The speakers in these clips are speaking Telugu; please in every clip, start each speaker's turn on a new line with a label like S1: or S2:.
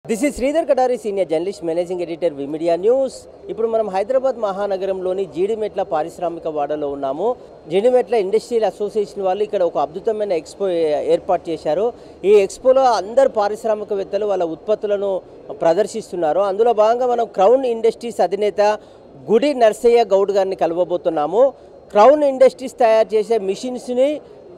S1: This is Sridhar Katari, senior journalist, managing editor, V Media news. ఇప్పుడు మనం హైదరాబాద్ మహానగరంలోని జీడిమెట్ల పారిశ్రామిక వాడలో ఉన్నాము. జీడిమెట్ల ఇండస్ట్రియల్ అసోసియేషన్ వాళ్ళు ఇక్కడ ఒక అద్భుతమైన ఎక్స్పో ఏర్పాటు చేశారు. ఈ ఎక్స్పోలో అందరు పారిశ్రామికవేత్తలు వాళ్ళ ఉత్పత్తులను ప్రదర్శిస్తున్నారు. అందులో భాగంగా మనం క్రౌన్ ఇండస్ట్రీస్ అధినేత గుడి నర్సయ్య గౌడ్ గారిని కలవబోతున్నాము. క్రౌన్ ఇండస్ట్రీస్ తయారు చేసే మిషన్స్ని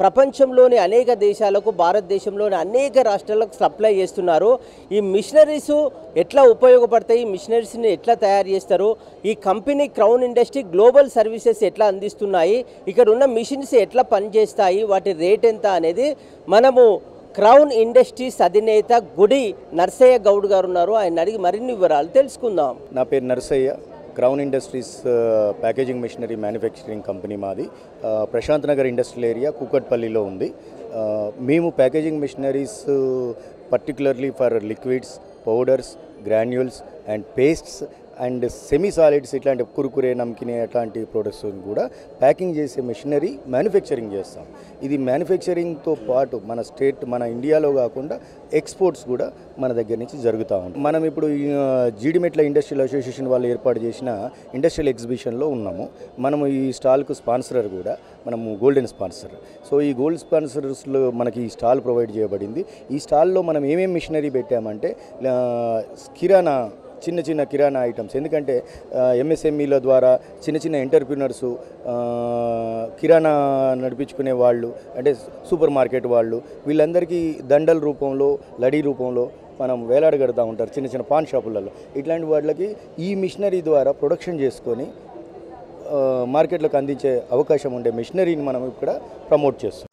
S1: ప్రపంచంలోని అనేక దేశాలకు, భారతదేశంలోని అనేక రాష్ట్రాలకు సప్లై చేస్తున్నారు. ఈ మిషనరీస్ ఎట్లా ఉపయోగపడతాయి, మిషనరీస్ని ఎట్లా తయారు చేస్తారు, ఈ company crown industry global services ఎట్లా అందిస్తున్నాయి, ఇక్కడ ఉన్న మిషన్స్ ఎట్లా పనిచేస్తాయి, వాటి రేట్ ఎంత అనేది మనము క్రౌన్ ఇండస్ట్రీస్ అధినేత గుడి నర్సయ్య గౌడ్ గారు ఉన్నారు. ఆయన అడిగి మరిన్ని వివరాలు తెలుసుకుందాం.
S2: నా పేరు Narsaiah. Crown industries packaging machinery manufacturing company మాది. ప్రశాంత్ నగర్ ఇండస్ట్రియల్ ఏరియా కూకట్పల్లిలో ఉంది. మేము packaging machineries particularly for liquids, powders, granules and pastes and semi solids, ఇట్లాంటి కురుకురే, నమ్కినే అట్లాంటి ప్రొడక్ట్స్ కూడా ప్యాకింగ్ చేసే మిషనరీ మ్యానుఫ్యాక్చరింగ్ చేస్తాం. ఇది మ్యానుఫ్యాక్చరింగ్తో పాటు మన ఇండియాలో కాకుండా ఎక్స్పోర్ట్స్ కూడా మన దగ్గర నుంచి జరుగుతూ ఉంటాయి. మనం ఇప్పుడు జీడిమెట్ల ఇండస్ట్రియల్ అసోసియేషన్ వాళ్ళు ఏర్పాటు చేసిన ఇండస్ట్రియల్ ఎగ్జిబిషన్లో ఉన్నాము. మనము ఈ స్టాల్కు స్పాన్సరర్ కూడా మనము గోల్డెన్ స్పాన్సర్. సో ఈ గోల్డ్ స్పాన్సర్స్లో మనకి ఈ స్టాల్ ప్రొవైడ్ చేయబడింది. ఈ స్టాల్లో మనం ఏమేమి మిషనరీ పెట్టామంటే చిన్న కిరాణా ఐటమ్స్. ఎందుకంటే ఎంఎస్ఎంఈల ద్వారా చిన్న ఎంటర్ప్రినర్సు, కిరాణా నడిపించుకునే వాళ్ళు, అంటే సూపర్ మార్కెట్ వాళ్ళు, వీళ్ళందరికీ దండల రూపంలో, లడీ రూపంలో మనం వేలాడగడుతూ ఉంటారు చిన్న పాన్ షాపులలో. ఇట్లాంటి వాళ్ళకి ఈ మిషనరీ ద్వారా ప్రొడక్షన్ చేసుకొని మార్కెట్లోకి అందించే అవకాశం ఉండే మిషనరీని మనం ఇక్కడ ప్రమోట్ చేస్తాం.